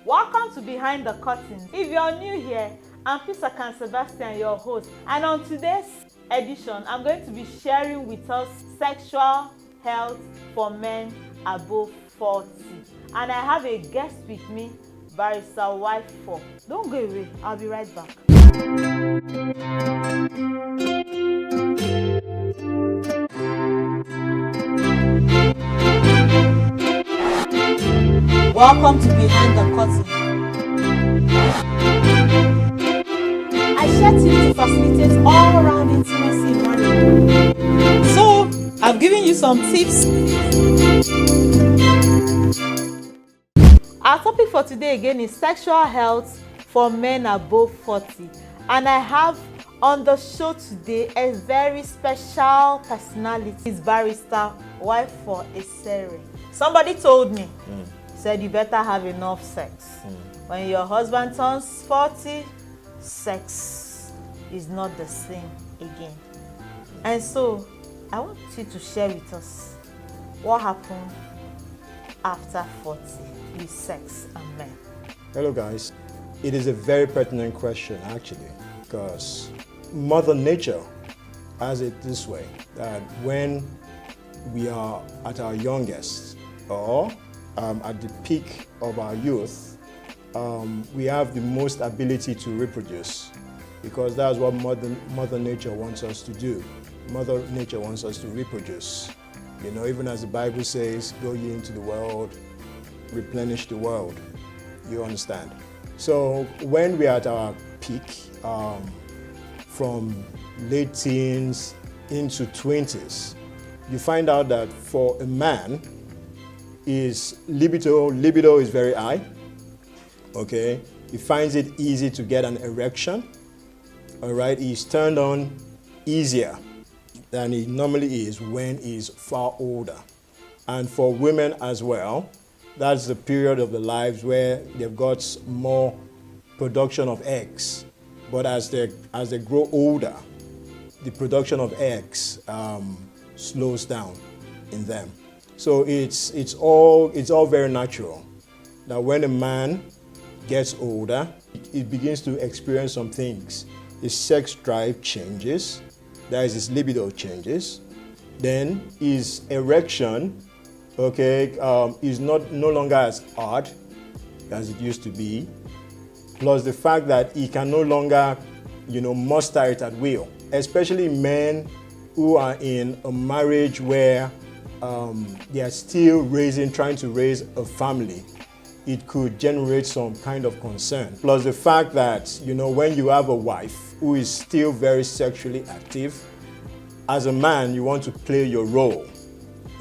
Welcome to Behind the Curtain. If you're new here, I'm Peter Sebastian, your host, and on today's edition, I'm going to be sharing with us sexual health for men above 40. And I have a guest with me, Barrister Wife 4. Don't go away, I'll be right back. Welcome to Behind the Curtain. I share tips to facilitate all-round intimacy in marriage. So, I've given you some tips. Our topic for today again is sexual health for men above 40. And I have on the show today a very special personality. It's Barrister Wife for Esere. Somebody told me, said you better have enough sex. When your husband turns 40, sex is not the same again. And so I want you to share with us what happened after 40 with sex and men. Hello guys. It is a very pertinent question actually, because Mother Nature has it this way, that when we are at our youngest or at the peak of our youth, we have the most ability to reproduce, because that's what Mother Nature wants us to do. Mother Nature wants us to reproduce. You know, even as the Bible says, go ye into the world, replenish the world. You understand? So when we are at our peak, from late teens into 20s, you find out that for a man, his libido is very high, okay? He finds it easy to get an erection, all right? He's turned on easier than he normally is when he's far older. And for women as well, that's the period of their lives where they've got more production of eggs. But as they grow older, the production of eggs slows down in them. So it's all very natural that when a man gets older, he begins to experience some things. His sex drive changes, that is, his libido changes. Then his erection, okay, is no longer as hard as it used to be. Plus the fact that he can no longer, muster it at will. Especially men who are in a marriage where they are still trying to raise a family. It could generate some kind of concern. Plus the fact that, when you have a wife who is still very sexually active, as a man, you want to play your role,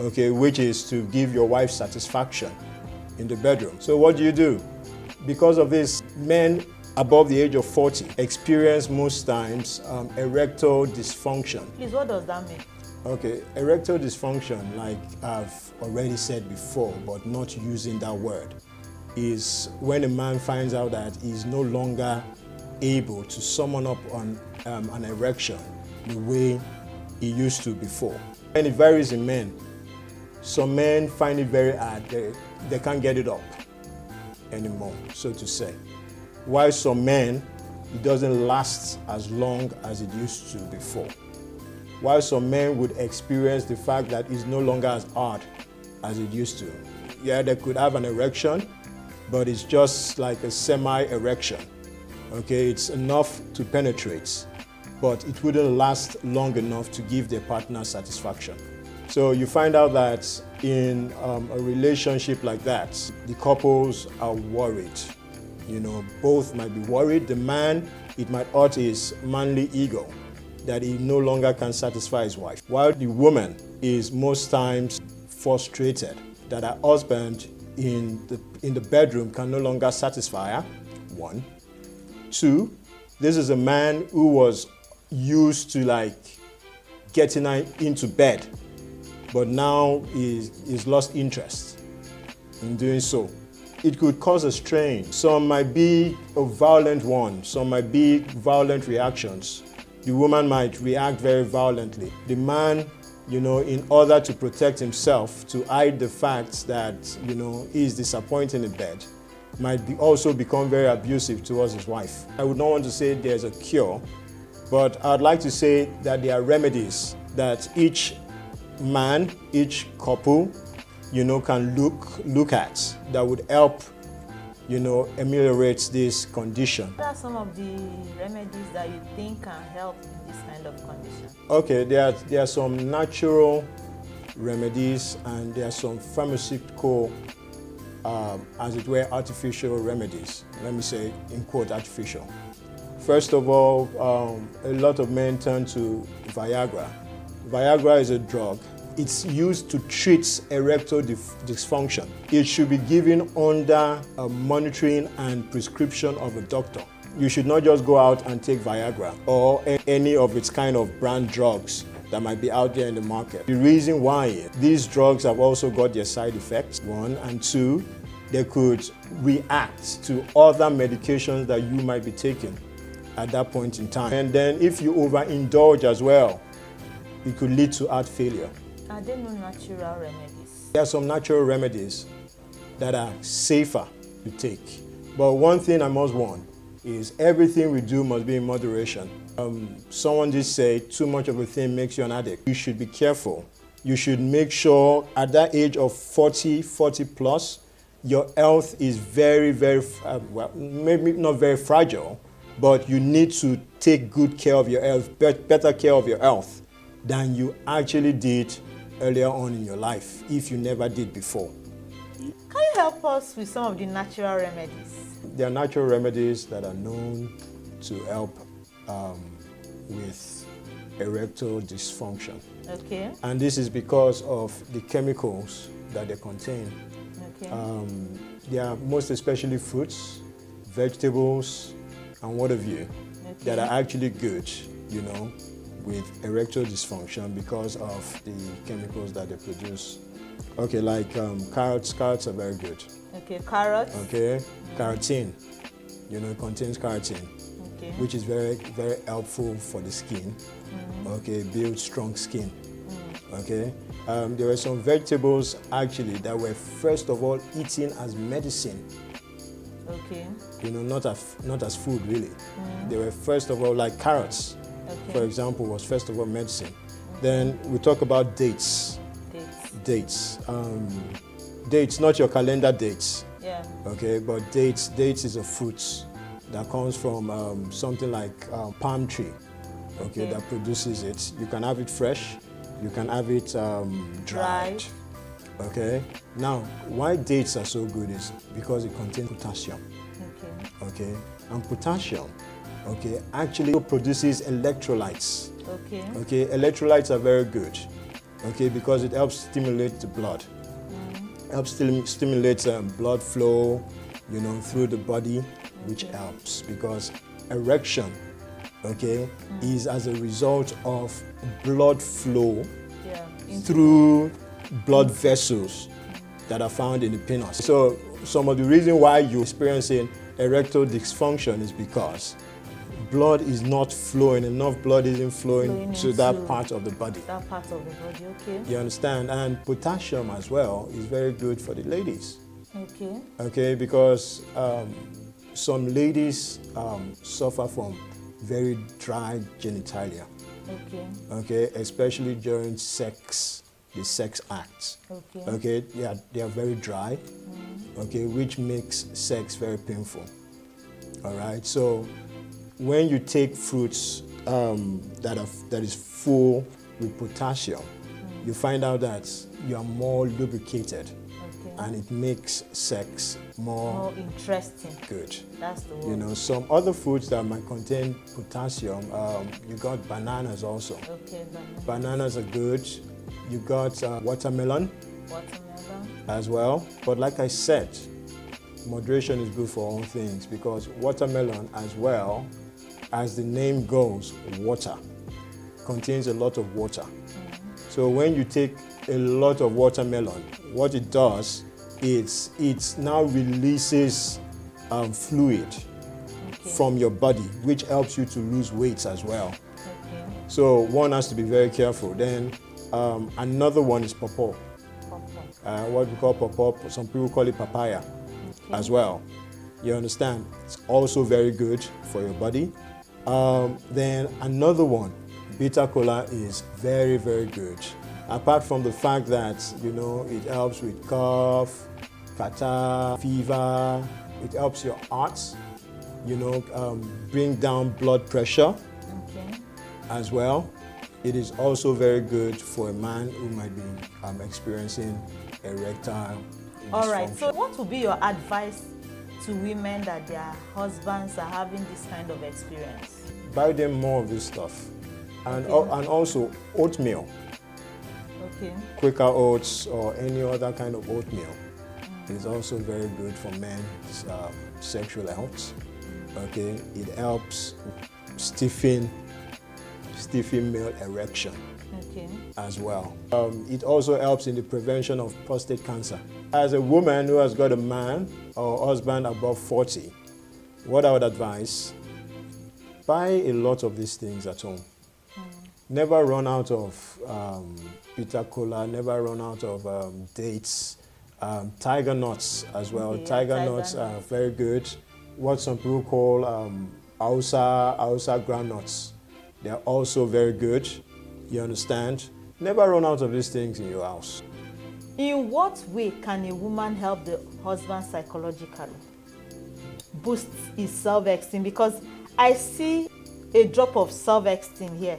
okay, which is to give your wife satisfaction in the bedroom. So what do? Because of this, men above the age of 40 experience most times erectile dysfunction. Please, what does that mean? Okay, erectile dysfunction, like I've already said before, but not using that word, is when a man finds out that he's no longer able to summon up on an erection the way he used to before. And it varies in men. Some men find it very hard. They can't get it up anymore, so to say. While some men, it doesn't last as long as it used to before. While some men would experience the fact that it's no longer as hard as it used to. Yeah, they could have an erection, but it's just like a semi-erection. Okay, it's enough to penetrate, but it wouldn't last long enough to give their partner satisfaction. So you find out that in a relationship like that, the couples are worried. Both might be worried. The man, it might hurt his manly ego that he no longer can satisfy his wife, while the woman is most times frustrated that her husband in the bedroom can no longer satisfy her. 1. 2, this is a man who was used to getting her into bed, but now he's lost interest in doing so. It could cause a strain. Some might be a violent one, some might be violent reactions. The woman might react very violently. The man, in order to protect himself, to hide the fact that, he's disappointed in bed, also become very abusive towards his wife. I would not want to say there's a cure, but I'd like to say that there are remedies that each man, each couple, can look at that would help, ameliorate this condition. What are some of the remedies that you think can help in this kind of condition? Okay, there are some natural remedies and there are some pharmaceutical, as it were, artificial remedies. Let me say, in quote, artificial. First of all, a lot of men turn to Viagra. Viagra is a drug. It's used to treat erectile dysfunction. It should be given under monitoring and prescription of a doctor. You should not just go out and take Viagra or any of its kind of brand drugs that might be out there in the market. The reason why these drugs have also got their side effects, one, and two, they could react to other medications that you might be taking at that point in time. And then if you overindulge as well, it could lead to heart failure. Are there no natural remedies? There are some natural remedies that are safer to take. But one thing I must warn is everything we do must be in moderation. Someone did say too much of a thing makes you an addict. You should be careful. You should make sure at that age of 40 plus, your health is very, well, maybe not very fragile, but you need to take good care of your health, better care of your health than you actually did earlier on in your life, if you never did before. Can you help us with some of the natural remedies? There are natural remedies that are known to help with erectile dysfunction. Okay. And this is because of the chemicals that they contain. Okay. They are most especially fruits, vegetables, and what have you, that are actually good, with erectile dysfunction because of the chemicals that they produce. Okay, like carrots. Carrots are very good. Okay, carrots. Okay, carotene. It contains carotene, which is very, very helpful for the skin. Okay, build strong skin. Okay, there were some vegetables actually that were first of all eaten as medicine. Okay. Not as food really. They were first of all like carrots. Okay. For example, was first of all medicine. Then we talk about dates. Dates. Dates, not your calendar dates. Yeah. Okay, but dates is a fruit that comes from something like palm tree. Okay, that produces it. You can have it fresh. You can have it dried. Okay. Now, why dates are so good is because it contains potassium. Okay. And potassium, actually produces electrolytes. Okay. Electrolytes are very good. Okay, because it helps stimulate the blood. Helps stimulate blood flow, through the body, which helps because erection, is as a result of blood flow through blood vessels that are found in the penis. So some of the reason why you're experiencing erectile dysfunction is because blood is not flowing, enough blood isn't flowing to that part of the body. That part of the body, okay. You understand? And potassium as well is very good for the ladies. Okay. Okay, because some ladies suffer from very dry genitalia. Okay, especially during sex, the sex acts. Okay, they are very dry. Okay, which makes sex very painful. All right, so when you take fruits that is full with potassium, you find out that you are more lubricated, and it makes sex more interesting. Good. That's the word. Some other foods that might contain potassium, you got bananas also. Okay, bananas are good. You got watermelon as well. But like I said, moderation is good for all things because watermelon as well, as the name goes, water, contains a lot of water. So when you take a lot of watermelon, what it does is it now releases fluid from your body, which helps you to lose weight as well. So one has to be very careful. Then another one is pawpaw. What we call pawpaw, some people call it papaya as well. You understand? It's also very good for your body. Then another one, bitter kola is very, very good. Apart from the fact that, it helps with cough, catarrh, fever, it helps your heart, bring down blood pressure as well. It is also very good for a man who might be experiencing erectile dysfunction. All right, so what would be your advice to women that their husbands are having this kind of experience? Buy them more of this stuff. And, Okay. and also oatmeal, Okay. Quaker oats or any other kind of oatmeal is also very good for men's sexual health. Okay, it helps stiffen male erection Okay. as well. It also helps in the prevention of prostate cancer. As a woman who has got a man or husband above 40, what I would advise, buy a lot of these things at home. Never run out of bitter kola, never run out of dates, tiger nuts as well. Okay, yeah, Tiger nuts are very good. What some people call Hausa groundnuts. They're also very good. You understand? Never run out of these things in your house. In what way can a woman help the husband psychologically? Boost his self-esteem, because I see a drop of self-esteem here.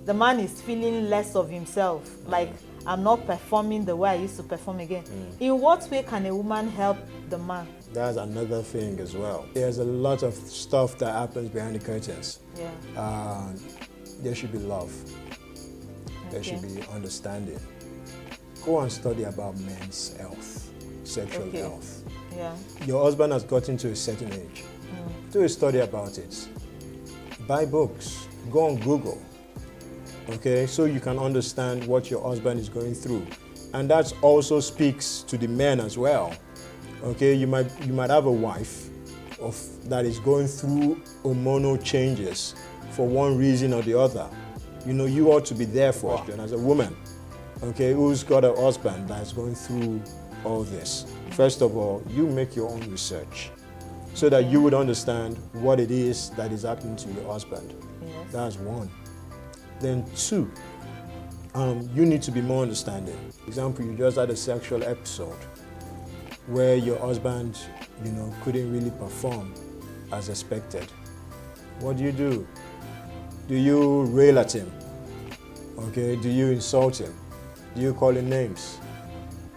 The man is feeling less of himself, like I'm not performing the way I used to perform again. In what way can a woman help the man? That's another thing as well. There's a lot of stuff that happens behind the curtains. Yeah. There should be love. There Okay. should be understanding. Go and study about men's health, sexual Okay. health. Yeah. Your husband has gotten to a certain age. Do a study about it. Buy books. Go on Google. Okay, so you can understand what your husband is going through. And that also speaks to the men as well. Okay, you might have a wife that is going through hormonal changes for one reason or the other. You ought to be there for her. And as a woman, okay, who's got a husband that's going through all this, first of all, you make your own research so that you would understand what it is that is happening to your husband. Yes. That's one. Then two, you need to be more understanding. For example, you just had a sexual episode where your husband, couldn't really perform as expected. What do? Do you rail at him? Okay, do you insult him? Do you call him names?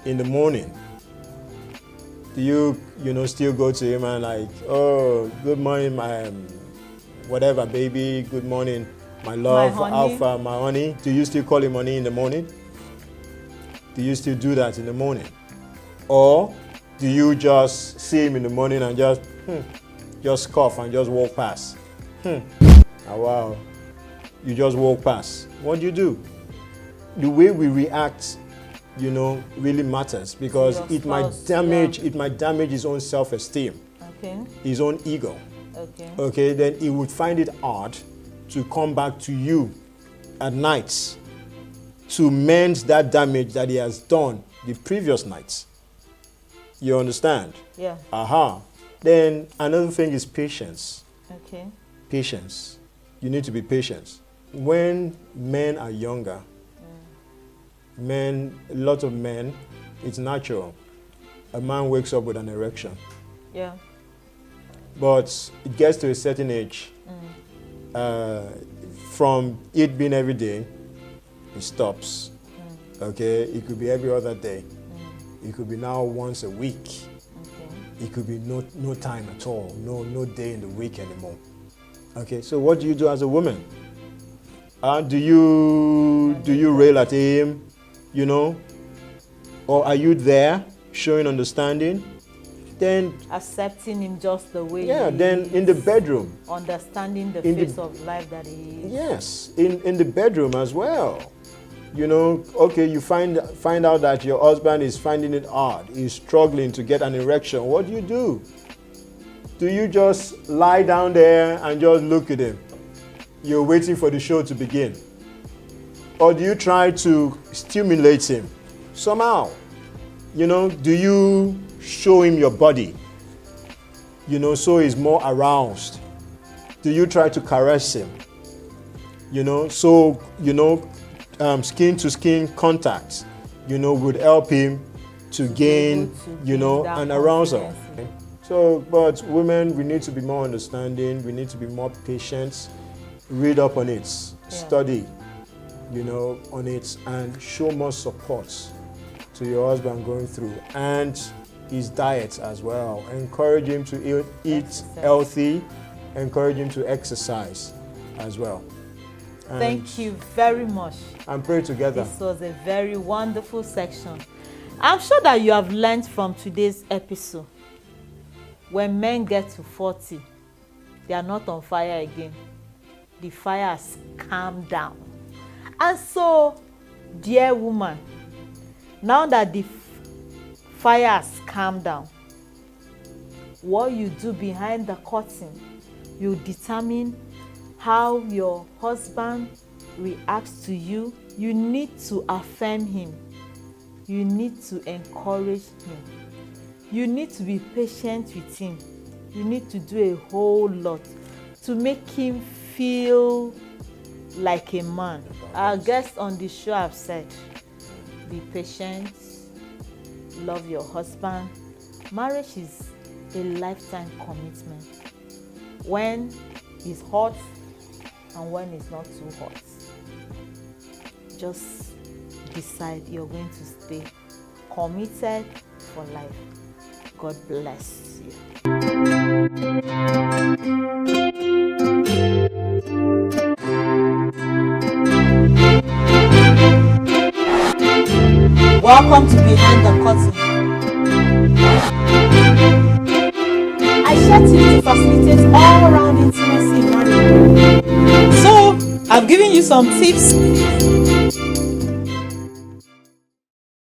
In the morning, do you, still go to him and like, oh, good morning, my whatever, baby, good morning, my love, My honey. alpha, my honey. Do you still call him honey in the morning? Do you still do that in the morning? Or do you just see him in the morning and just cough and just walk past? Oh, wow. You just walk past. What do? The way we react, really matters, because Your it might spouse, damage his own self-esteem, Okay. his own ego. Okay. Okay, then he would find it hard to come back to you at night to mend that damage that he has done the previous nights. You understand? Yeah. Then another thing is patience. Okay. Patience. You need to be patient. When men are younger, a lot of men, it's natural. A man wakes up with an erection. Yeah. But it gets to a certain age, from it being every day, it stops. Okay, it could be every other day. It could be now once a week. Okay. It could be no time at all, no day in the week anymore. Okay, so what do you do as a woman? Do you rail at him, or are you there showing understanding? Then Accepting him just the way yeah, he then is. in the bedroom. Understanding the In the- face of life that he is. Yes, in the bedroom as well. Okay, you find out that your husband is finding it hard. He's struggling to get an erection. What do? Do you just lie down there and just look at him? You're waiting for the show to begin. Or do you try to stimulate him somehow? Do you show him your body? so he's more aroused? Do you try to caress him? Skin to skin contact, would help him to gain, an arousal. So, but women, we need to be more understanding. We need to be more patient. Read up on it, study, on it, and show more support to your husband going through, and his diet as well. Encourage him to eat healthy. Encourage him to exercise as well. And thank you very much. And pray together. This was a very wonderful section. I'm sure that you have learned from today's episode. When men get to 40, they are not on fire again. The fire has calmed down. And so, dear woman, now that the fire has calmed down, what you do behind the curtain, you determine how your husband reacts to you. You need to affirm him. You need to encourage him. You need to be patient with him. You need to do a whole lot to make him feel like a man. Our guests on the show have said, be patient, love your husband. Marriage is a lifetime commitment. When it's hot and when it's not too hot, just decide you're going to stay committed for life. God bless you. Welcome to Behind the Curtain. I share tips to facilitate all-round intimacy in marriage. So, I've given you some tips